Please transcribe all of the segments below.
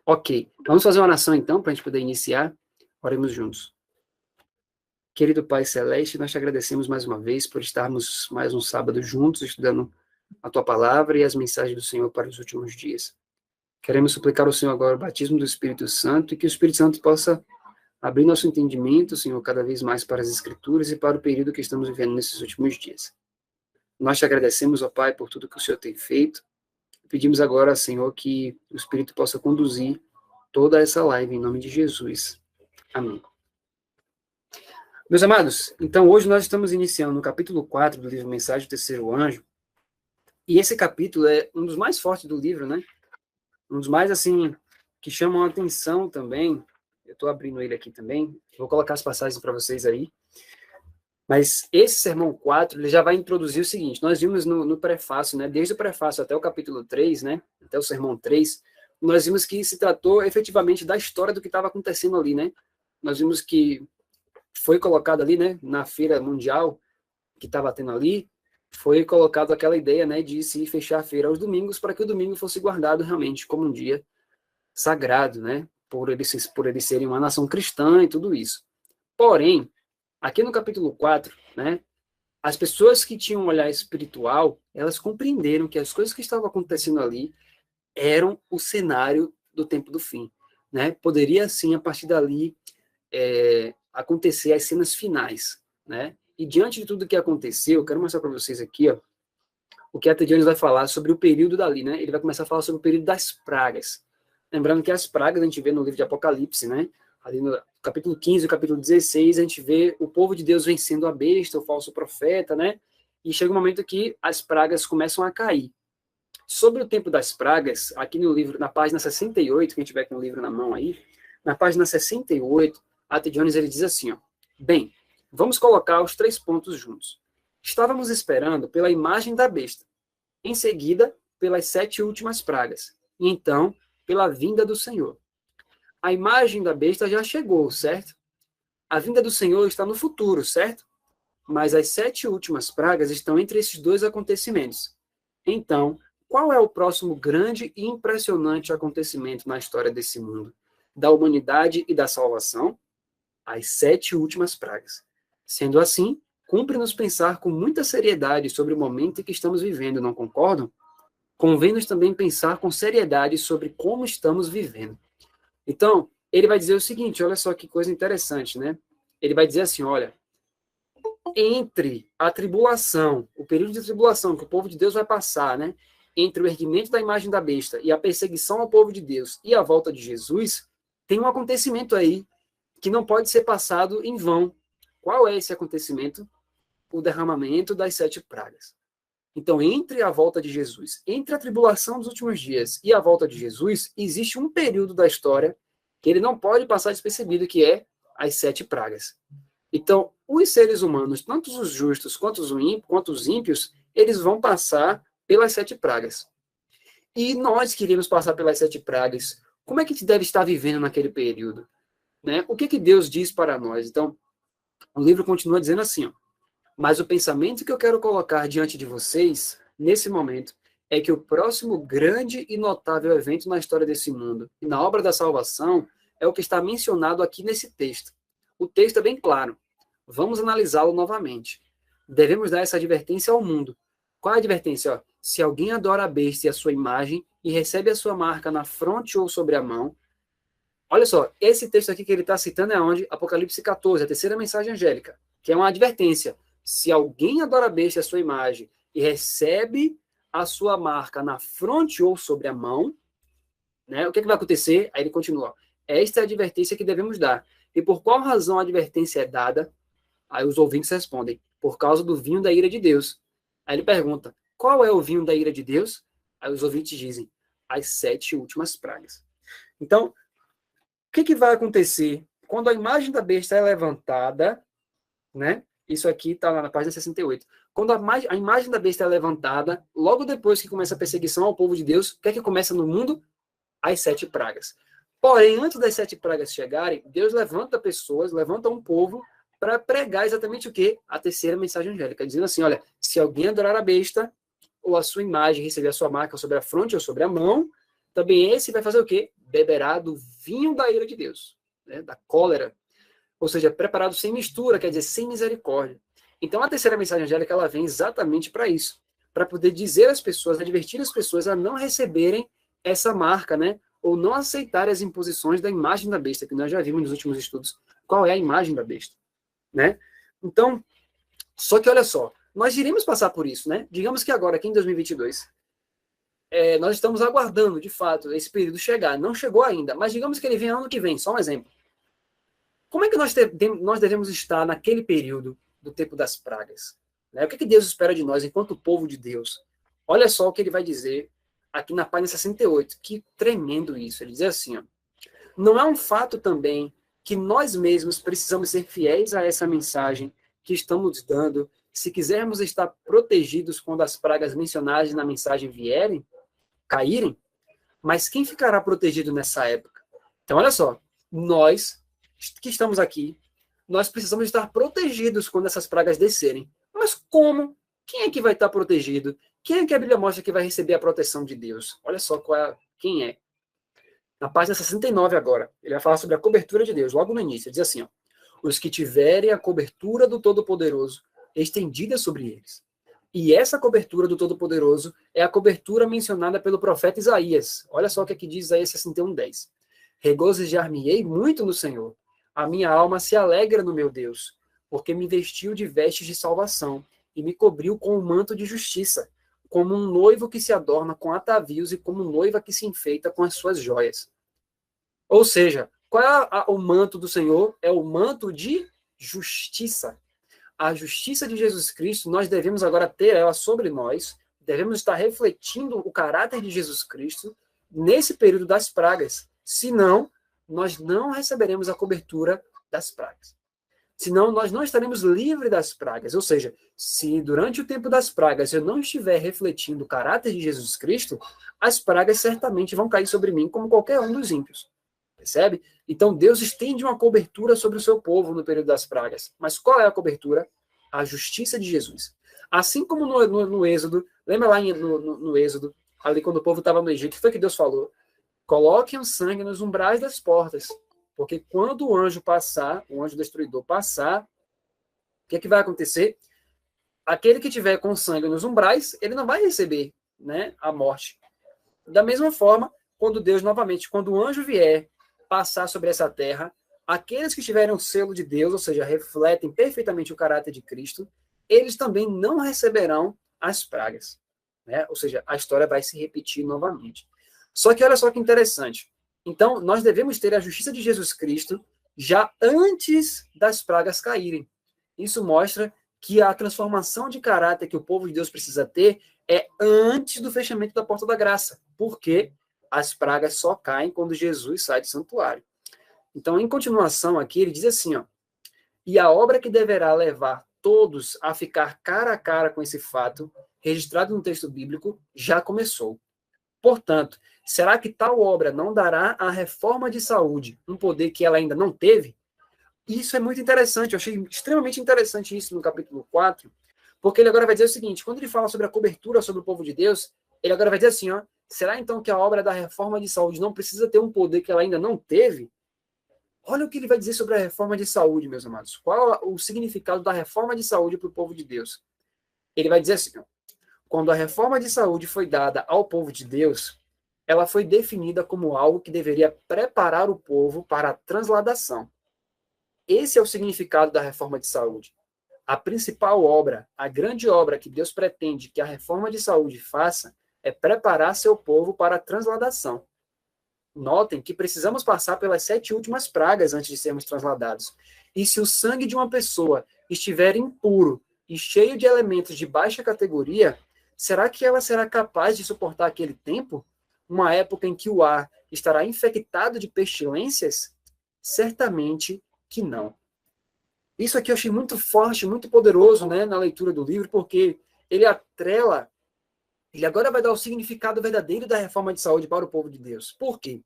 Ok, vamos fazer uma oração então, para a gente poder iniciar. Oremos juntos. Querido Pai Celeste, nós te agradecemos mais uma vez por estarmos mais um sábado juntos, estudando a Tua Palavra e as mensagens do Senhor para os últimos dias. Queremos suplicar ao Senhor agora o batismo do Espírito Santo e que o Espírito Santo possa abrir nosso entendimento, Senhor, cada vez mais para as Escrituras e para o período que estamos vivendo nesses últimos dias. Nós te agradecemos, ó Pai, por tudo que o Senhor tem feito. Pedimos agora, Senhor, que o Espírito possa conduzir toda essa live em nome de Jesus. Amém. Meus amados, então hoje nós estamos iniciando o capítulo 4 do livro Mensagem do Terceiro Anjo, e esse capítulo é um dos mais fortes do livro, né? Um dos mais, assim, que chamam a atenção também. Eu estou abrindo ele aqui também, vou colocar as passagens para vocês aí. Mas esse sermão 4, ele já vai introduzir o seguinte: nós vimos no prefácio, né? Desde o prefácio até o capítulo 3, né? Até o sermão 3, nós vimos que se tratou efetivamente da história do que estava acontecendo ali, né? Nós vimos que foi colocado ali, né, na feira mundial que estava tendo ali, foi colocado aquela ideia, né, de se fechar a feira aos domingos para que o domingo fosse guardado realmente como um dia sagrado, né, por eles serem uma nação cristã e tudo isso. Porém, aqui no capítulo 4, né, as pessoas que tinham um olhar espiritual, elas compreenderam que as coisas que estavam acontecendo ali eram o cenário do tempo do fim, né? Poderia, sim, a partir dali, acontecer as cenas finais, né? E diante de tudo que aconteceu, eu quero mostrar para vocês aqui, ó, o que a T. Jones vai falar sobre o período dali, né? Ele vai começar a falar sobre o período das pragas. Lembrando que as pragas a gente vê no livro de Apocalipse, né? Ali no capítulo 15, capítulo 16, a gente vê o povo de Deus vencendo a besta, o falso profeta, né? E chega um momento que as pragas começam a cair. Sobre o tempo das pragas, aqui no livro, na página 68, quem tiver com o livro na mão aí, na página 68, a T. Jones, ele diz assim, ó: bem, vamos colocar os 3 pontos juntos. Estávamos esperando pela imagem da besta, em seguida pelas 7 últimas pragas, e então pela vinda do Senhor. A imagem da besta já chegou, certo? A vinda do Senhor está no futuro, certo? Mas as 7 últimas pragas estão entre esses 2 acontecimentos. Então, qual é o próximo grande e impressionante acontecimento na história desse mundo, da humanidade e da salvação? As 7 últimas pragas. Sendo assim, cumpre-nos pensar com muita seriedade sobre o momento em que estamos vivendo, não concordam? Convém-nos também pensar com seriedade sobre como estamos vivendo. Então, ele vai dizer o seguinte, olha só que coisa interessante, né? Ele vai dizer assim, olha, entre a tribulação, o período de tribulação que o povo de Deus vai passar, né? Entre o erguimento da imagem da besta e a perseguição ao povo de Deus e a volta de Jesus, tem um acontecimento aí que não pode ser passado em vão. Qual é esse acontecimento? O derramamento das 7 pragas. Então, entre a volta de Jesus, entre a tribulação dos últimos dias e a volta de Jesus, existe um período da história que ele não pode passar despercebido, que é as 7 pragas. Então, os seres humanos, tanto os justos quanto os ímpios, eles vão passar pelas 7 pragas. E nós queremos passar pelas 7 pragas. Como é que a gente deve estar vivendo naquele período? Né? O que Deus diz para nós? Então, o livro continua dizendo assim, ó: mas o pensamento que eu quero colocar diante de vocês, nesse momento, é que o próximo grande e notável evento na história desse mundo e na obra da salvação é o que está mencionado aqui nesse texto. O texto é bem claro. Vamos analisá-lo novamente. Devemos dar essa advertência ao mundo. Qual é a advertência? Ó, se alguém adora a besta e a sua imagem e recebe a sua marca na fronte ou sobre a mão. Olha só, esse texto aqui que ele está citando é onde? Apocalipse 14, a terceira mensagem angélica, que é uma advertência. Se alguém adora a besta e a sua imagem e recebe a sua marca na fronte ou sobre a mão, né, o que vai acontecer? Aí ele continua. Esta é a advertência que devemos dar. E por qual razão a advertência é dada? Aí os ouvintes respondem, por causa do vinho da ira de Deus. Aí ele pergunta, qual é o vinho da ira de Deus? Aí os ouvintes dizem, as 7 últimas pragas. Então, o que vai acontecer quando a imagem da besta é levantada, né? Isso aqui está lá na página 68. Quando a imagem da besta é levantada, logo depois que começa a perseguição ao povo de Deus, o que é que começa no mundo? As 7 pragas. Porém, antes das 7 pragas chegarem, Deus levanta pessoas, levanta um povo para pregar exatamente o quê? A terceira mensagem angélica, dizendo assim, olha, se alguém adorar a besta, ou a sua imagem, receber a sua marca sobre a fronte ou sobre a mão, também esse vai fazer o quê? Beberá do vinho da ira de Deus, né? Da cólera. Ou seja, preparado sem mistura, quer dizer, sem misericórdia. Então, a terceira mensagem angélica, ela vem exatamente para isso, para poder dizer às pessoas, advertir as pessoas a não receberem essa marca, né? Ou não aceitarem as imposições da imagem da besta, que nós já vimos nos últimos estudos. Qual é a imagem da besta, né? Então, só que olha só, nós iremos passar por isso, né? Digamos que agora, aqui em 2022, nós estamos aguardando, de fato, esse período chegar. Não chegou ainda, mas digamos que ele venha ano que vem, só um exemplo. Como é que nós devemos estar naquele período do tempo das pragas? Né? O que Deus espera de nós enquanto povo de Deus? Olha só o que ele vai dizer aqui na página 68. Que tremendo isso. Ele diz assim, ó, não é um fato também que nós mesmos precisamos ser fiéis a essa mensagem que estamos dando, se quisermos estar protegidos quando as pragas mencionadas na mensagem caírem? Mas quem ficará protegido nessa época? Então, olha só, nós que estamos aqui, nós precisamos estar protegidos quando essas pragas descerem. Mas como? Quem é que vai estar protegido? Quem é que a Bíblia mostra que vai receber a proteção de Deus? Olha só quem é. Na página 69 agora, ele vai falar sobre a cobertura de Deus, logo no início. Ele diz assim, ó, os que tiverem a cobertura do Todo-Poderoso estendida sobre eles. E essa cobertura do Todo-Poderoso é a cobertura mencionada pelo profeta Isaías. Olha só o que aqui diz Isaías 61:10. Regozijar-me-ei muito no Senhor. A minha alma se alegra no meu Deus, porque me vestiu de vestes de salvação e me cobriu com um manto de justiça, como um noivo que se adorna com atavios e como noiva que se enfeita com as suas joias. Ou seja, qual é o manto do Senhor? É o manto de justiça. A justiça de Jesus Cristo, nós devemos agora ter ela sobre nós, devemos estar refletindo o caráter de Jesus Cristo nesse período das pragas. Senão, nós não receberemos a cobertura das pragas. Senão, nós não estaremos livres das pragas. Ou seja, se durante o tempo das pragas eu não estiver refletindo o caráter de Jesus Cristo, as pragas certamente vão cair sobre mim, como qualquer um dos ímpios. Percebe? Então, Deus estende uma cobertura sobre o seu povo no período das pragas. Mas qual é a cobertura? A justiça de Jesus. Assim como no Êxodo, lembra lá no Êxodo, ali quando o povo estava no Egito, o que foi que Deus falou? Coloquem o sangue nos umbrais das portas, porque quando o anjo passar, o anjo destruidor passar, o que vai acontecer? Aquele que tiver com sangue nos umbrais, ele não vai receber, né, a morte. Da mesma forma, quando o anjo vier passar sobre essa terra, aqueles que tiverem o selo de Deus, ou seja, refletem perfeitamente o caráter de Cristo, eles também não receberão as pragas, né? Ou seja, a história vai se repetir novamente. Só que olha só que interessante. Então, nós devemos ter a justiça de Jesus Cristo já antes das pragas caírem. Isso mostra que a transformação de caráter que o povo de Deus precisa ter é antes do fechamento da porta da graça. Por quê? As pragas só caem quando Jesus sai do santuário. Então, em continuação aqui, ele diz assim, ó, e a obra que deverá levar todos a ficar cara a cara com esse fato, registrado no texto bíblico, já começou. Portanto, será que tal obra não dará à reforma de saúde um poder que ela ainda não teve? Isso é muito interessante, eu achei extremamente interessante isso no capítulo 4, porque ele agora vai dizer o seguinte, quando ele fala sobre a cobertura sobre o povo de Deus, ele agora vai dizer assim, ó, será então que a obra da reforma de saúde não precisa ter um poder que ela ainda não teve? Olha o que ele vai dizer sobre a reforma de saúde, meus amados. Qual o significado da reforma de saúde para o povo de Deus? Ele vai dizer assim, ó, quando a reforma de saúde foi dada ao povo de Deus, ela foi definida como algo que deveria preparar o povo para a transladação. Esse é o significado da reforma de saúde. A principal obra, a grande obra que Deus pretende que a reforma de saúde faça é preparar seu povo para a transladação. Notem que precisamos passar pelas 7 últimas pragas antes de sermos transladados. E se o sangue de uma pessoa estiver impuro e cheio de elementos de baixa categoria, será que ela será capaz de suportar aquele tempo? Uma época em que o ar estará infectado de pestilências? Certamente que não. Isso aqui eu achei muito forte, muito poderoso, né, na leitura do livro, porque ele atrela, ele agora vai dar o significado verdadeiro da reforma de saúde para o povo de Deus. Por quê?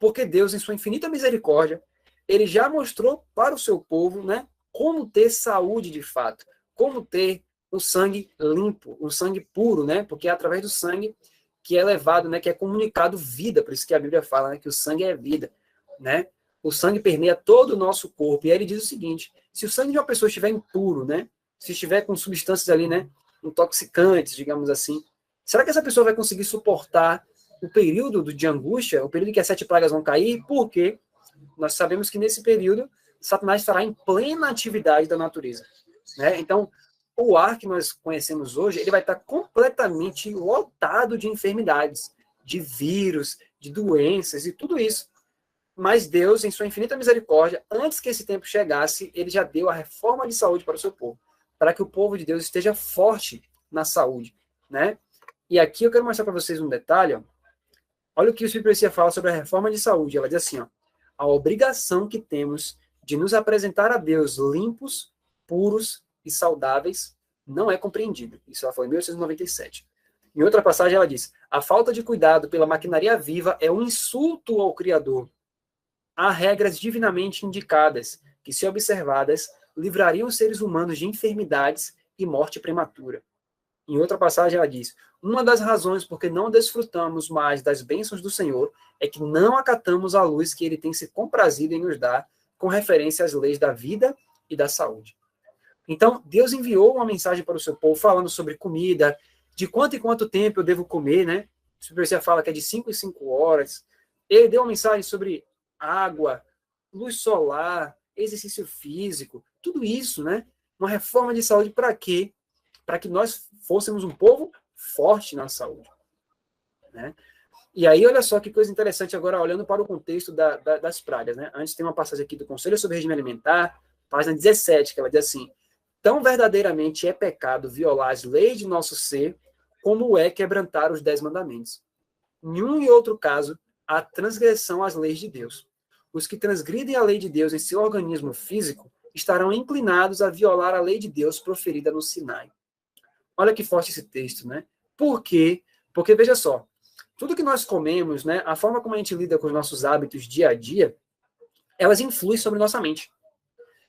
Porque Deus, em sua infinita misericórdia, ele já mostrou para o seu povo, né, como ter saúde de fato, como ter um sangue limpo, um sangue puro, né? Porque é através do sangue que é levado, né, que é comunicado vida, por isso que a Bíblia fala, né, que o sangue é vida, né? O sangue permeia todo o nosso corpo. E aí ele diz o seguinte: se o sangue de uma pessoa estiver impuro, né, se estiver com substâncias ali, né, intoxicantes, digamos assim, será que essa pessoa vai conseguir suportar o período de angústia, o período que as 7 pragas vão cair? Porque nós sabemos que nesse período Satanás estará em plena atividade da natureza, né? Então, o ar que nós conhecemos hoje, ele vai estar completamente lotado de enfermidades, de vírus, de doenças e tudo isso. Mas Deus, em sua infinita misericórdia, antes que esse tempo chegasse, ele já deu a reforma de saúde para o seu povo, para que o povo de Deus esteja forte na saúde, né? E aqui eu quero mostrar para vocês um detalhe, ó. Olha o que o Espírito Profecia fala sobre a reforma de saúde. Ela diz assim, ó: a obrigação que temos de nos apresentar a Deus limpos, puros e saudáveis não é compreendida. Isso ela falou em 1897. Em outra passagem ela diz: a falta de cuidado pela maquinaria viva é um insulto ao Criador. Há regras divinamente indicadas que, se observadas, livrariam os seres humanos de enfermidades e morte prematura. Em outra passagem ela diz: uma das razões por que não desfrutamos mais das bênçãos do Senhor é que não acatamos a luz que ele tem se comprazido em nos dar, com referência às leis da vida e da saúde. Então, Deus enviou uma mensagem para o seu povo falando sobre comida, de quanto em quanto tempo eu devo comer, né? O Profecia fala que é de 5 em 5 horas. Ele deu uma mensagem sobre água, luz solar, exercício físico, tudo isso, né? Uma reforma de saúde para quê? Para que nós fôssemos um povo forte na saúde, né? E aí, olha só que coisa interessante agora, olhando para o contexto das pragas, né? Antes tem uma passagem aqui do Conselho sobre Regime Alimentar, página 17, que ela diz assim: tão verdadeiramente é pecado violar as leis de nosso ser, como é quebrantar os 10 mandamentos. Em um e outro caso, há transgressão às leis de Deus. Os que transgridem a lei de Deus em seu organismo físico estarão inclinados a violar a lei de Deus proferida no Sinai. Olha que forte esse texto, né? Por quê? Porque, veja só, tudo que nós comemos, né, a forma como a gente lida com os nossos hábitos dia a dia, elas influem sobre nossa mente.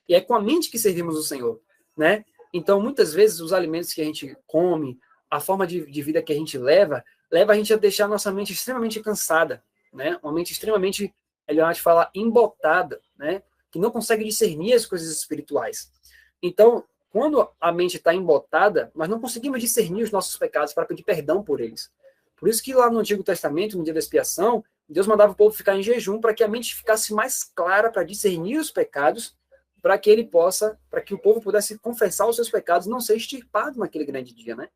E é com a mente que servimos o Senhor, né? Então, muitas vezes, os alimentos que a gente come, a forma de vida que a gente leva a gente a deixar a nossa mente extremamente cansada, né? Uma mente extremamente, ele vai falar, embotada, né? Que não consegue discernir as coisas espirituais. Então, quando a mente está embotada, nós não conseguimos discernir os nossos pecados para pedir perdão por eles. Por isso que lá no Antigo Testamento, no dia da expiação, Deus mandava o povo ficar em jejum para que a mente ficasse mais clara para discernir os pecados, para que o povo pudesse confessar os seus pecados e não ser extirpado naquele grande dia, né?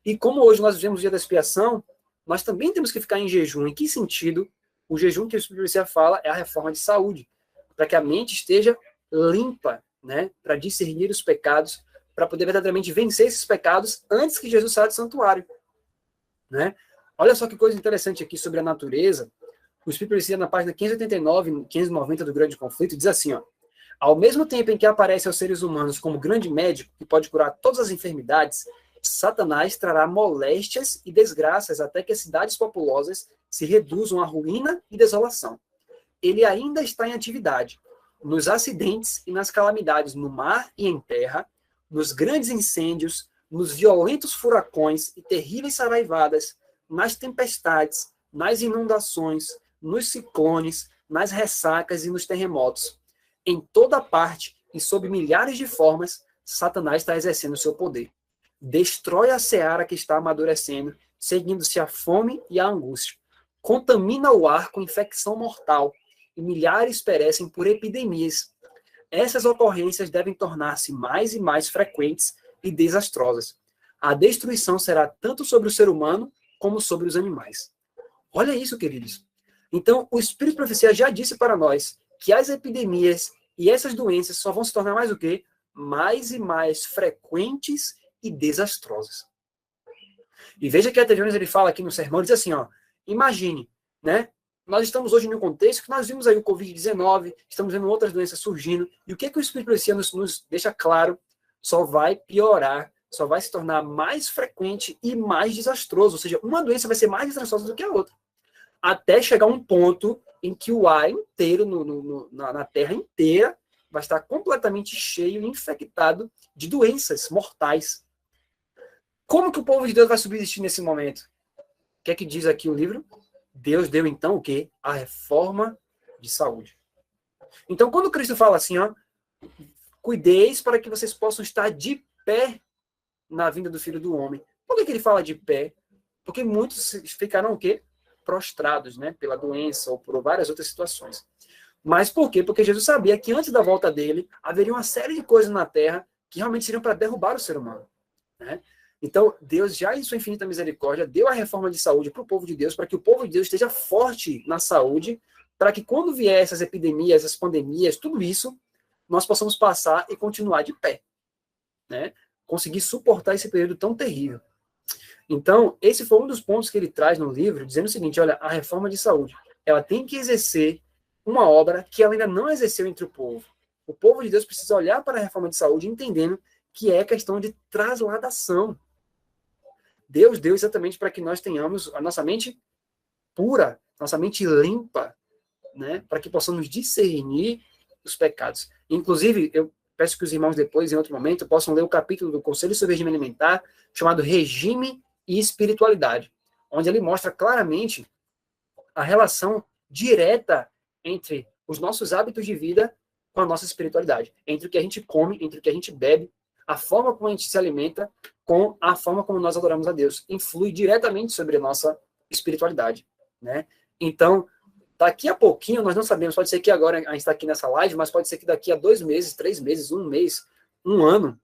E como hoje nós vivemos o dia da expiação, nós também temos que ficar em jejum. Em que sentido? O jejum que o Espírito Profecia fala é a reforma de saúde, para que a mente esteja limpa, né? Para discernir os pecados, para poder verdadeiramente vencer esses pecados antes que Jesus saia do santuário, né? Olha só que coisa interessante aqui sobre a natureza. O Espírito Profecia, na página 589 e 590 do Grande Conflito, diz assim, ó: ao mesmo tempo em que aparece aos seres humanos como grande médico que pode curar todas as enfermidades, Satanás trará moléstias e desgraças até que as cidades populosas se reduzam à ruína e desolação. Ele ainda está em atividade nos acidentes e nas calamidades no mar e em terra, nos grandes incêndios, nos violentos furacões e terríveis saraivadas, nas tempestades, nas inundações, nos ciclones, nas ressacas e nos terremotos. Em toda parte e sob milhares de formas, Satanás está exercendo o seu poder. Destrói a seara que está amadurecendo, seguindo-se a fome e a angústia. Contamina o ar com infecção mortal, e milhares perecem por epidemias. Essas ocorrências devem tornar-se mais e mais frequentes e desastrosas. A destruição será tanto sobre o ser humano como sobre os animais. Olha isso, queridos. Então, o Espírito de Profecia já disse para nós que as epidemias e essas doenças só vão se tornar mais o quê? Mais e mais frequentes e desastrosas. E veja que a Jones, ele fala aqui no sermão, ele diz assim, ó: imagine, né? Nós estamos hoje em um contexto que nós vimos aí o Covid-19, estamos vendo outras doenças surgindo, e o que o Espírito Profecia nos deixa claro? Só vai piorar, só vai se tornar mais frequente e mais desastroso, ou seja, uma doença vai ser mais desastrosa do que a outra, até chegar um ponto em que o ar inteiro, na terra inteira, vai estar completamente cheio e infectado de doenças mortais. Como que o povo de Deus vai subsistir nesse momento? O que é que diz aqui o livro? Deus deu, então, o quê? A reforma de saúde. Então, quando Cristo fala assim, ó, cuideis para que vocês possam estar de pé na vinda do Filho do Homem. Por que ele fala de pé? Porque muitos ficaram o quê? Prostrados, né? Pela doença ou por várias outras situações. Mas por quê? Porque Jesus sabia que antes da volta dele, haveria uma série de coisas na Terra que realmente seriam para derrubar o ser humano, né? Então, Deus, já em sua infinita misericórdia, deu a reforma de saúde para o povo de Deus, para que o povo de Deus esteja forte na saúde, para que quando vier essas epidemias, essas pandemias, tudo isso, nós possamos passar e continuar de pé, né? Conseguir suportar esse período tão terrível. Então, esse foi um dos pontos que ele traz no livro, dizendo o seguinte, olha, a reforma de saúde, ela tem que exercer uma obra que ela ainda não exerceu entre o povo. O povo de Deus precisa olhar para a reforma de saúde entendendo que é questão de trasladação. Deus deu exatamente para que nós tenhamos a nossa mente pura, nossa mente limpa, né? Para que possamos discernir os pecados. Inclusive, eu peço que os irmãos depois, em outro momento, possam ler o capítulo do Conselho sobre Regime Alimentar, chamado Regime e Espiritualidade, onde ele mostra claramente a relação direta entre os nossos hábitos de vida com a nossa espiritualidade, entre o que a gente come, entre o que a gente bebe, a forma como a gente se alimenta, com a forma como nós adoramos a Deus. Influi diretamente sobre a nossa espiritualidade, né? Então, daqui a pouquinho, nós não sabemos, pode ser que agora a gente está aqui nessa live, mas pode ser que daqui a 2 meses, 3 meses, 1 mês, 1 ano,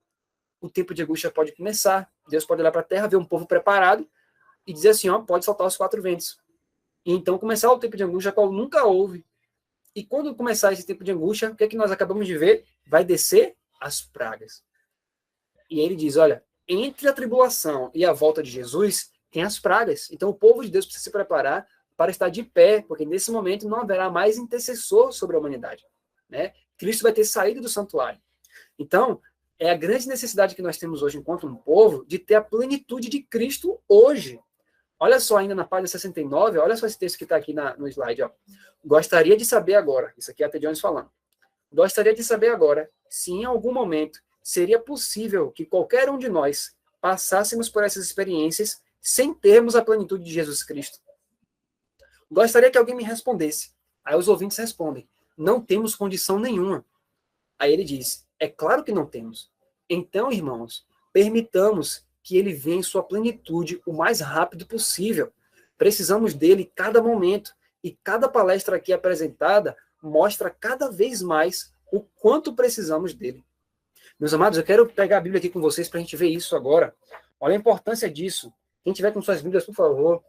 o tempo de angústia pode começar. Deus pode olhar para a terra, ver um povo preparado e dizer assim, ó, pode soltar os 4 ventos. E então começar o tempo de angústia, qual nunca houve. E quando começar esse tempo de angústia, o que é que nós acabamos de ver? Vai descer as pragas. E ele diz, olha, entre a tribulação e a volta de Jesus, tem as pragas. Então o povo de Deus precisa se preparar para estar de pé, porque nesse momento não haverá mais intercessor sobre a humanidade, né? Cristo vai ter saído do santuário. Então, é a grande necessidade que nós temos hoje, enquanto um povo, de ter a plenitude de Cristo hoje. Olha só, ainda na página 69, olha só esse texto que está aqui no slide. Ó. Gostaria de saber agora, isso aqui é a T. Jones falando, gostaria de saber agora se em algum momento seria possível que qualquer um de nós passássemos por essas experiências sem termos a plenitude de Jesus Cristo. Gostaria que alguém me respondesse. Aí os ouvintes respondem, não temos condição nenhuma. Aí ele diz, é claro que não temos. Então, irmãos, permitamos que ele venha em sua plenitude o mais rápido possível. Precisamos dele cada momento. E cada palestra aqui apresentada mostra cada vez mais o quanto precisamos dele. Meus amados, eu quero pegar a Bíblia aqui com vocês para a gente ver isso agora. Olha a importância disso. Quem tiver com suas Bíblias, por favor,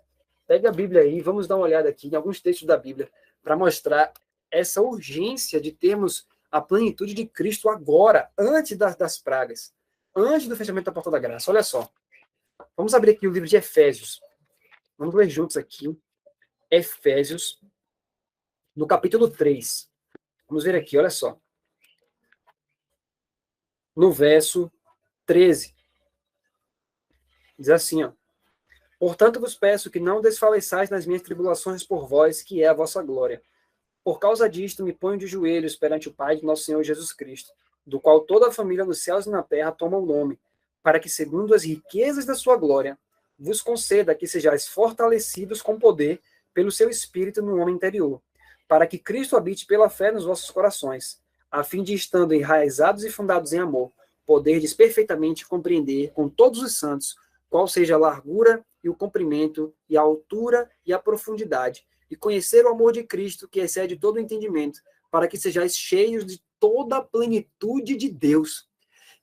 pega a Bíblia aí, vamos dar uma olhada aqui em alguns textos da Bíblia para mostrar essa urgência de termos a plenitude de Cristo agora, antes das pragas, antes do fechamento da porta da graça. Olha só. Vamos abrir aqui o livro de Efésios. Vamos ler juntos aqui. Efésios, no capítulo 3. Vamos ver aqui, olha só. No verso 13. Diz assim, ó. Portanto, vos peço que não desfaleçais nas minhas tribulações por vós, que é a vossa glória. Por causa disto, me ponho de joelhos perante o Pai de nosso Senhor Jesus Cristo, do qual toda a família nos céus e na terra toma o nome, para que, segundo as riquezas da sua glória, vos conceda que sejais fortalecidos com poder pelo seu Espírito no homem interior, para que Cristo habite pela fé nos vossos corações, a fim de, estando enraizados e fundados em amor, poderdes perfeitamente compreender com todos os santos qual seja a largura e o comprimento, e a altura e a profundidade, e conhecer o amor de Cristo, que excede todo o entendimento, para que sejais cheios de toda a plenitude de Deus.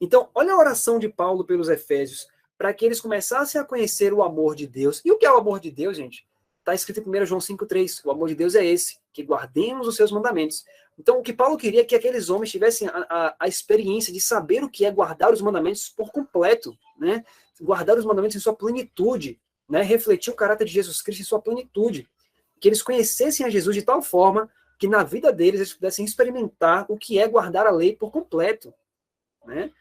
Então, olha a oração de Paulo pelos Efésios, para que eles começassem a conhecer o amor de Deus. E o que é o amor de Deus, gente? Está escrito em 1 João 5,3. O amor de Deus é esse, que guardemos os seus mandamentos. Então, o que Paulo queria é que aqueles homens tivessem a experiência de saber o que é guardar os mandamentos por completo, né? Guardar os mandamentos em sua plenitude, né? Refletir o caráter de Jesus Cristo em sua plenitude. Que eles conhecessem a Jesus de tal forma que na vida deles eles pudessem experimentar o que é guardar a lei por completo, né?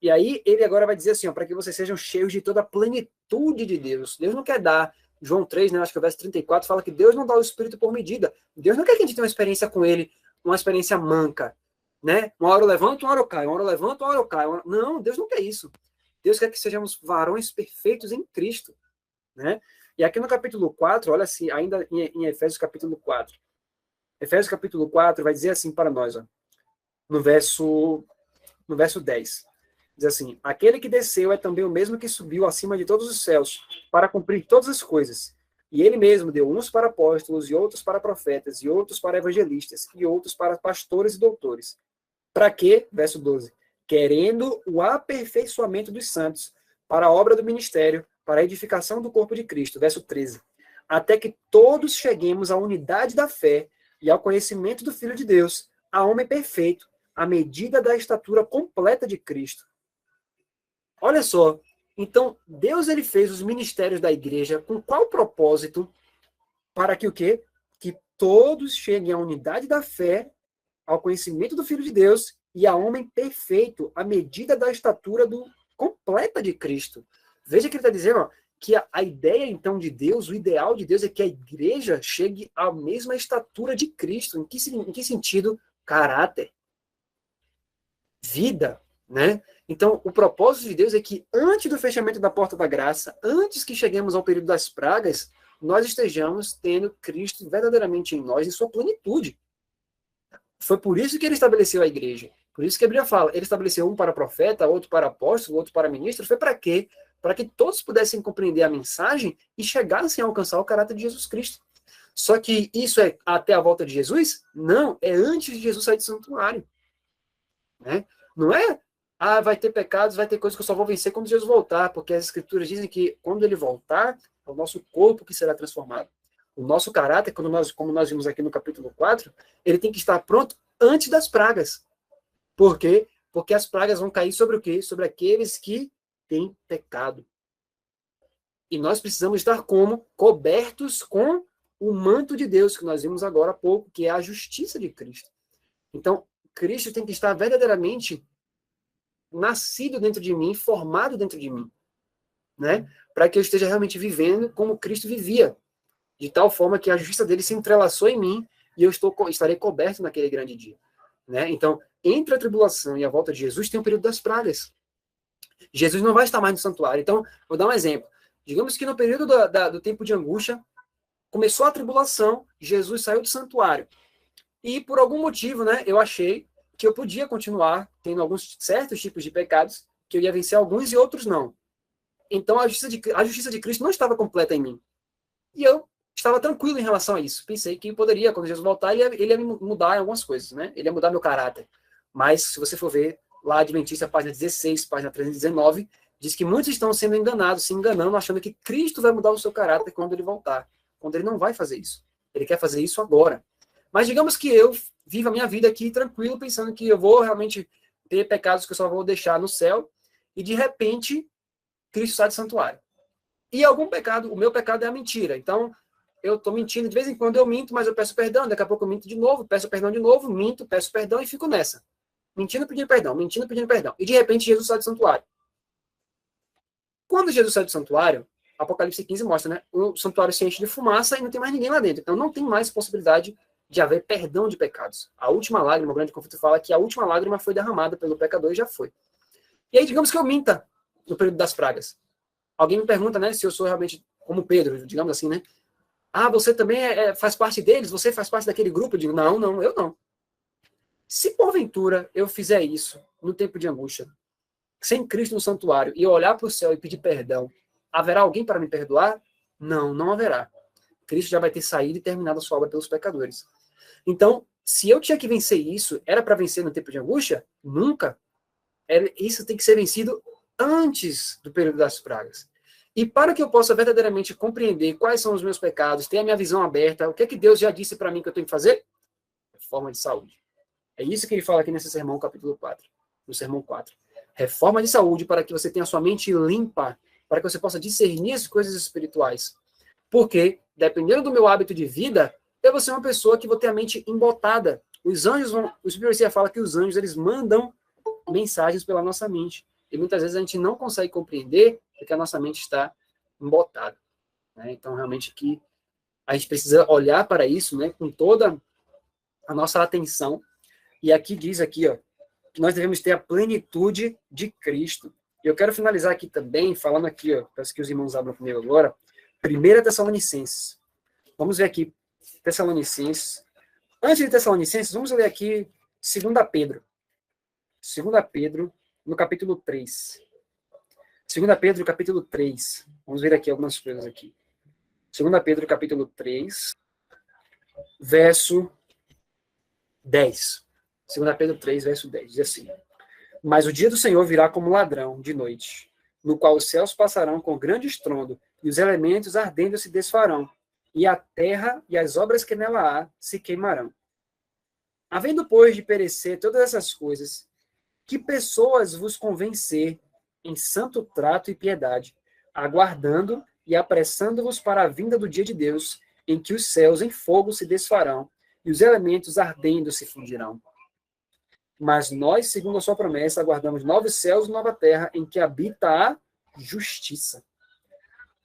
E aí ele agora vai dizer assim, para que vocês sejam cheios de toda a plenitude de Deus. Deus não quer dar João 3, né, acho que é o verso 34, fala que Deus não dá o Espírito por medida. Deus não quer que a gente tenha uma experiência com ele, uma experiência manca, né? Uma hora eu levanto, uma hora eu caio, uma hora eu levanto, uma hora eu caio. Não, Deus não quer isso. Deus quer que sejamos varões perfeitos em Cristo, né? E aqui no capítulo 4, olha assim, ainda em Efésios capítulo 4. Efésios capítulo 4 vai dizer assim para nós, ó, no verso 10. Diz assim: aquele que desceu é também o mesmo que subiu acima de todos os céus, para cumprir todas as coisas. E ele mesmo deu uns para apóstolos, e outros para profetas, e outros para evangelistas, e outros para pastores e doutores. Para quê? Verso 12. Querendo o aperfeiçoamento dos santos, para a obra do ministério, para a edificação do corpo de Cristo. Verso 13. Até que todos cheguemos à unidade da fé e ao conhecimento do Filho de Deus, a homem perfeito, à medida da estatura completa de Cristo. Olha só, então Deus ele fez os ministérios da igreja com qual propósito? Para que o quê? Que todos cheguem à unidade da fé, ao conhecimento do Filho de Deus e a homem perfeito, à medida da estatura completa de Cristo. Veja que ele está dizendo, ó, que a ideia, então, de Deus, o ideal de Deus é que a igreja chegue à mesma estatura de Cristo. Em que sentido? Caráter. Vida, né? Então, o propósito de Deus é que antes do fechamento da porta da graça, antes que cheguemos ao período das pragas, nós estejamos tendo Cristo verdadeiramente em nós, em sua plenitude. Foi por isso que ele estabeleceu a igreja. Por isso que a Bíblia fala, ele estabeleceu um para profeta, outro para apóstolo, outro para ministro. Foi para quê? Para que todos pudessem compreender a mensagem e chegassem a alcançar o caráter de Jesus Cristo. Só que isso é até a volta de Jesus? Não, é antes de Jesus sair do santuário. Né? Não é, vai ter pecados, vai ter coisas que eu só vou vencer quando Jesus voltar, porque as escrituras dizem que quando ele voltar, é o nosso corpo que será transformado. O nosso caráter, como nós vimos aqui no capítulo 4, ele tem que estar pronto antes das pragas. Por quê? Porque as pragas vão cair sobre o quê? Sobre aqueles que têm pecado. E nós precisamos estar como? Cobertos com o manto de Deus, que nós vimos agora há pouco, que é a justiça de Cristo. Então, Cristo tem que estar verdadeiramente nascido dentro de mim, formado dentro de mim, né? Para que eu esteja realmente vivendo como Cristo vivia, de tal forma que a justiça dele se entrelaçou em mim e eu estarei coberto naquele grande dia, né? Então, entre a tribulação e a volta de Jesus tem o período das pragas. Jesus não vai estar mais no santuário. Então, vou dar um exemplo. Digamos que no período do tempo de angústia, começou a tribulação, Jesus saiu do santuário. E por algum motivo, né, eu achei que eu podia continuar tendo alguns certos tipos de pecados, que eu ia vencer alguns e outros não. Então a justiça de Cristo não estava completa em mim. E eu estava tranquilo em relação a isso. Pensei que poderia, quando Jesus voltar, ele ia me mudar em algumas coisas, né? Ele ia mudar meu caráter. Mas, se você for ver, lá Adventista, página 16, página 319, diz que muitos estão sendo enganados, se enganando, achando que Cristo vai mudar o seu caráter quando ele voltar. Quando ele não vai fazer isso. Ele quer fazer isso agora. Mas digamos que eu viva a minha vida aqui tranquilo, pensando que eu vou realmente ter pecados que eu só vou deixar no céu, e de repente, Cristo sai do santuário. E algum pecado, o meu pecado é a mentira. Então, eu estou mentindo, de vez em quando eu minto, mas eu peço perdão, daqui a pouco eu minto de novo, peço perdão de novo, minto, peço perdão e fico nessa. Mentindo, pedindo perdão, mentindo, pedindo perdão. E de repente Jesus sai do santuário. Quando Jesus sai do santuário, Apocalipse 15 mostra, né? O santuário se enche de fumaça e não tem mais ninguém lá dentro. Então não tem mais possibilidade de haver perdão de pecados. A última lágrima, o grande conflito fala que a última lágrima foi derramada pelo pecador e já foi. E aí, digamos que eu minta no período das pragas. Alguém me pergunta, né, se eu sou realmente como Pedro, digamos assim, né? Ah, você também faz parte deles? Você faz parte daquele grupo? Eu digo, não, eu não. Se porventura eu fizer isso no tempo de angústia, sem Cristo no santuário, e eu olhar para o céu e pedir perdão, haverá alguém para me perdoar? Não, não haverá. Cristo já vai ter saído e terminado a sua obra pelos pecadores. Então, se eu tinha que vencer isso, era para vencer no tempo de angústia? Nunca. Isso tem que ser vencido antes do período das pragas. E para que eu possa verdadeiramente compreender quais são os meus pecados, ter a minha visão aberta, o que é que Deus já disse para mim que eu tenho que fazer? Reforma de saúde. É isso que ele fala aqui nesse sermão, capítulo 4, no sermão 4. Reforma de saúde para que você tenha a sua mente limpa, para que você possa discernir as coisas espirituais. Porque, dependendo do meu hábito de vida, eu vou ser uma pessoa que vou ter a mente embotada. Os anjos o Espírito fala que os anjos, eles mandam mensagens pela nossa mente. E muitas vezes a gente não consegue compreender porque a nossa mente está embotada. né? Então, realmente, aqui a gente precisa olhar para isso, né, com toda a nossa atenção. E aqui diz aqui, ó, que nós devemos ter a plenitude de Cristo. E eu quero finalizar aqui também, falando aqui, ó, peço que os irmãos abram comigo agora, 1 Tessalonicenses. Vamos ver aqui, Tessalonicenses. Antes de Tessalonicenses, vamos ler aqui 2 Pedro. 2 Pedro, no capítulo 3. 2 Pedro, capítulo 3. Vamos ver aqui algumas coisas aqui. 2 Pedro, capítulo 3, verso 10. 2 Pedro 3, verso 10, diz assim: Mas o dia do Senhor virá como ladrão de noite, no qual os céus passarão com grande estrondo, e os elementos ardendo se desfarão, e a terra e as obras que nela há se queimarão. Havendo, pois, de perecer todas essas coisas, que pessoas vos convém ser em santo trato e piedade, aguardando e apressando-vos para a vinda do dia de Deus, em que os céus em fogo se desfarão, e os elementos ardendo se fundirão. Mas nós, segundo a sua promessa, aguardamos novos céus e nova terra, em que habita a justiça.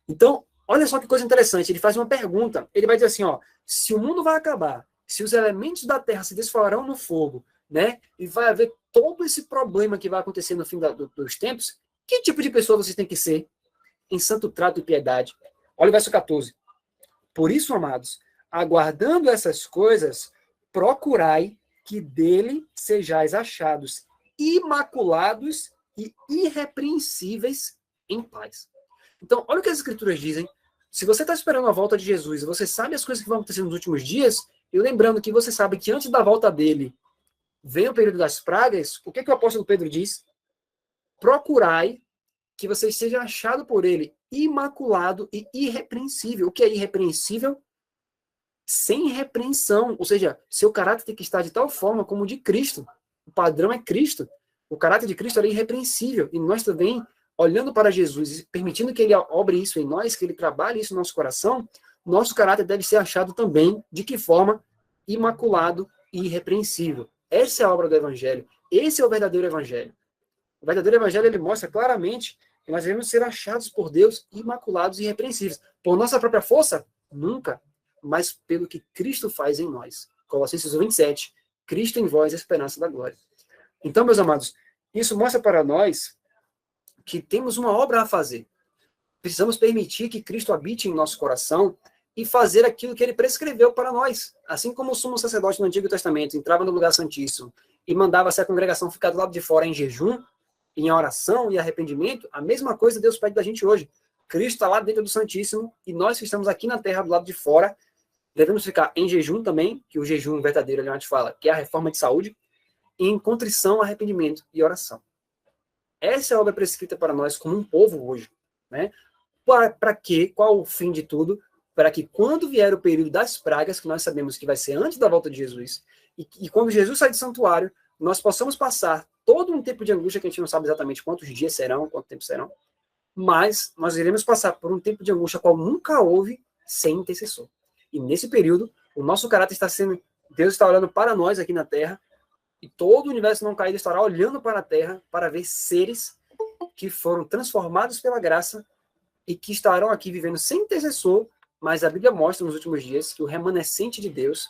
Então, olha só que coisa interessante. Ele faz uma pergunta. Ele vai dizer assim, ó, se o mundo vai acabar, se os elementos da terra se desfarão no fogo, né, e vai haver todo esse problema que vai acontecer no fim dos tempos, que tipo de pessoa vocês têm que ser em santo trato e piedade? Olha o verso 14. Por isso, amados, aguardando essas coisas, procurai que dele sejais achados imaculados e irrepreensíveis em paz. Então, olha o que as escrituras dizem. Se você está esperando a volta de Jesus e você sabe as coisas que vão acontecer nos últimos dias, e lembrando que você sabe que antes da volta dele vem o período das pragas, o que o apóstolo Pedro diz? Procurai que você seja achado por ele imaculado e irrepreensível. O que é irrepreensível? Sem repreensão, ou seja, seu caráter tem que estar de tal forma como o de Cristo. O padrão é Cristo. O caráter de Cristo era irrepreensível. E nós também, olhando para Jesus e permitindo que ele obre isso em nós, que ele trabalhe isso no nosso coração, nosso caráter deve ser achado também, de que forma? Imaculado e irrepreensível. Essa é a obra do Evangelho. Esse é o verdadeiro Evangelho. O verdadeiro Evangelho, ele mostra claramente que nós devemos ser achados por Deus imaculados e irrepreensíveis. Por nossa própria força? Nunca. Mas pelo que Cristo faz em nós. Colossenses 1:27. Cristo em vós, a esperança da glória. Então, meus amados, isso mostra para nós que temos uma obra a fazer. Precisamos permitir que Cristo habite em nosso coração e fazer aquilo que ele prescreveu para nós. Assim como o sumo sacerdote no Antigo Testamento entrava no lugar santíssimo e mandava-se a congregação ficar do lado de fora em jejum, em oração e arrependimento, a mesma coisa Deus pede da gente hoje. Cristo está lá dentro do Santíssimo e nós que estamos aqui na terra do lado de fora devemos ficar em jejum também, que o jejum verdadeiro, ali a gente fala, que é a reforma de saúde, e em contrição, arrependimento e oração. Essa é a obra prescrita para nós como um povo hoje, né? Para quê? Qual o fim de tudo? Para que quando vier o período das pragas, que nós sabemos que vai ser antes da volta de Jesus, e quando Jesus sai do santuário, nós possamos passar todo um tempo de angústia, que a gente não sabe exatamente quantos dias serão, quanto tempo serão, mas nós iremos passar por um tempo de angústia qual nunca houve sem intercessor. E nesse período, o nosso caráter está sendo, Deus está olhando para nós aqui na Terra, e todo o universo não caído estará olhando para a Terra para ver seres que foram transformados pela graça e que estarão aqui vivendo sem intercessor, mas a Bíblia mostra nos últimos dias que o remanescente de Deus,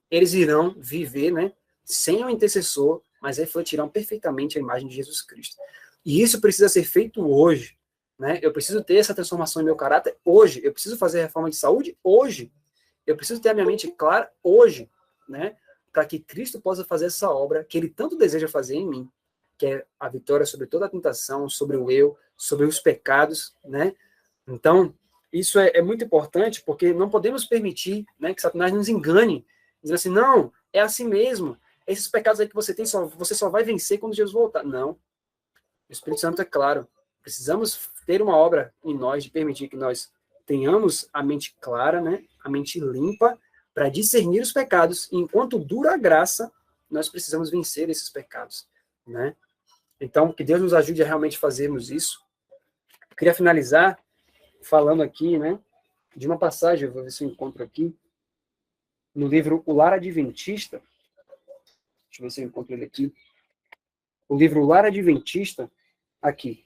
eles irão viver, né, sem o intercessor, mas refletirão perfeitamente a imagem de Jesus Cristo. E isso precisa ser feito hoje, né? Eu preciso ter essa transformação em meu caráter hoje. Eu preciso fazer a reforma de saúde hoje. Eu preciso ter a minha mente clara hoje, né? Para que Cristo possa fazer essa obra que ele tanto deseja fazer em mim, que é a vitória sobre toda a tentação, sobre o eu, sobre os pecados, né? Então, isso é muito importante, porque não podemos permitir, né, que Satanás nos engane, dizendo assim, não, é assim mesmo, esses pecados aí que você tem, você só vai vencer quando Jesus voltar. Não. O Espírito Santo é claro. Precisamos ter uma obra em nós de permitir que nós tenhamos a mente clara, né, a mente limpa, para discernir os pecados. E enquanto dura a graça, nós precisamos vencer esses pecados, né? Então, que Deus nos ajude a realmente fazermos isso. Eu queria finalizar falando aqui, né, de uma passagem, eu vou ver se eu encontro aqui, no livro O Lar Adventista. Deixa eu ver se eu encontro ele aqui. O livro O Lar Adventista, aqui.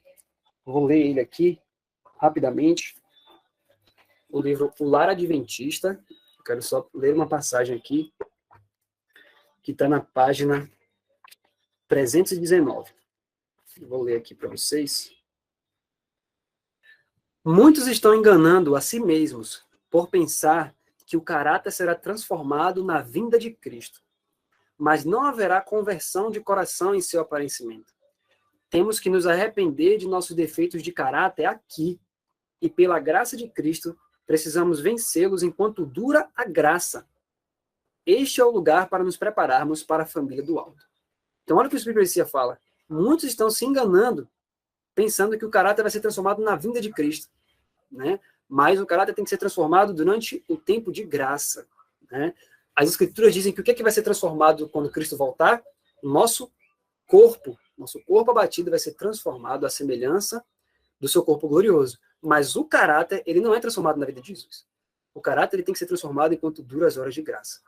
Vou ler ele aqui, rapidamente. o livro O Lar Adventista. Eu quero só ler uma passagem aqui, que está na página 319. Eu vou ler aqui para vocês. Muitos estão enganando a si mesmos por pensar que o caráter será transformado na vinda de Cristo, mas não haverá conversão de coração em seu aparecimento. Temos que nos arrepender de nossos defeitos de caráter aqui, e pela graça de Cristo, precisamos vencê-los enquanto dura a graça. Este é o lugar para nos prepararmos para a família do alto. Então, olha o que o Espírito de Profecia fala. Muitos estão se enganando, pensando que o caráter vai ser transformado na vinda de Cristo, né? Mas o caráter tem que ser transformado durante o tempo de graça, né? As Escrituras dizem que o que é que vai ser transformado quando Cristo voltar? O nosso corpo abatido vai ser transformado à semelhança do seu corpo glorioso. Mas o caráter, ele não é transformado na vida de Jesus. O caráter ele tem que ser transformado enquanto dura as horas de graça,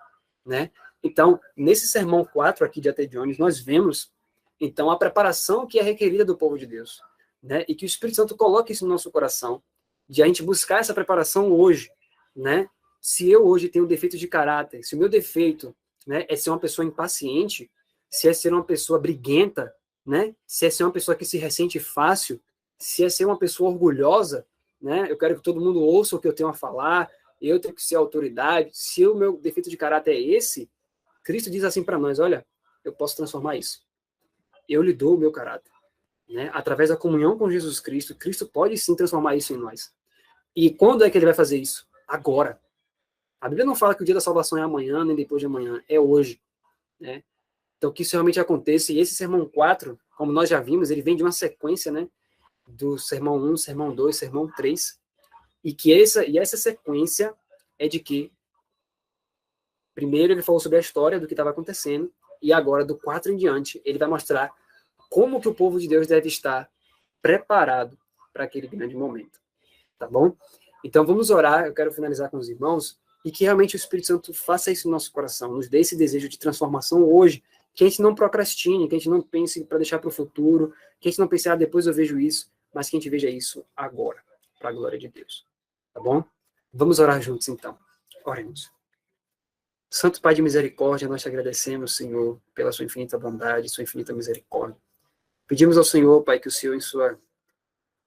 né? Então, nesse sermão 4 aqui de A.T. Jones, nós vemos, então, a preparação que é requerida do povo de Deus, né? E que o Espírito Santo coloque isso no nosso coração, de a gente buscar essa preparação hoje, né? Se eu hoje tenho defeitos de caráter, se o meu defeito, né, é ser uma pessoa impaciente, se é ser uma pessoa briguenta, né? Se é ser uma pessoa que se ressente fácil, se é ser uma pessoa orgulhosa, né? Eu quero que todo mundo ouça o que eu tenho a falar, eu tenho que ser autoridade. Se o meu defeito de caráter é esse, Cristo diz assim para nós, olha, eu posso transformar isso. Eu lhe dou o meu caráter, né? Através da comunhão com Jesus Cristo, Cristo pode sim transformar isso em nós. E quando é que ele vai fazer isso? Agora. A Bíblia não fala que o dia da salvação é amanhã, nem depois de amanhã, é hoje, né? Então, que isso realmente aconteça. E esse sermão 4, como nós já vimos, ele vem de uma sequência, né? Do sermão 1, sermão 2, sermão 3. E que essa sequência é de que, primeiro, ele falou sobre a história do que estava acontecendo, e agora, do 4 em diante, ele vai mostrar como que o povo de Deus deve estar preparado para aquele grande momento. Tá bom? Então, vamos orar. Eu quero finalizar com os irmãos, e que realmente o Espírito Santo faça isso no nosso coração, nos dê esse desejo de transformação hoje, que a gente não procrastine, que a gente não pense para deixar para o futuro, que a gente não pense, depois eu vejo isso, mas que a gente veja isso agora, para a glória de Deus. Tá bom? Vamos orar juntos, então. Oremos. Santo Pai de misericórdia, nós te agradecemos, Senhor, pela sua infinita bondade, sua infinita misericórdia. Pedimos ao Senhor, Pai, que o Senhor, em sua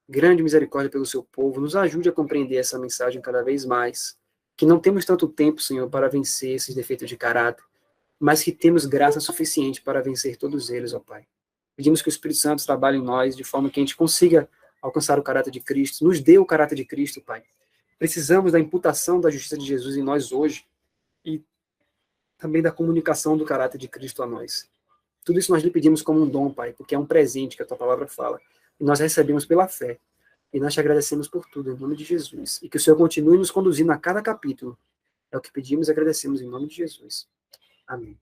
grande misericórdia pelo seu povo, nos ajude a compreender essa mensagem cada vez mais, que não temos tanto tempo, Senhor, para vencer esses defeitos de caráter, mas que temos graça suficiente para vencer todos eles, ó Pai. Pedimos que o Espírito Santo trabalhe em nós de forma que a gente consiga alcançar o caráter de Cristo, nos dê o caráter de Cristo, Pai. Precisamos da imputação da justiça de Jesus em nós hoje e também da comunicação do caráter de Cristo a nós. Tudo isso nós lhe pedimos como um dom, Pai, porque é um presente que a tua palavra fala, e nós recebemos pela fé. E nós te agradecemos por tudo, em nome de Jesus. E que o Senhor continue nos conduzindo a cada capítulo. É o que pedimos e agradecemos em nome de Jesus. Amém.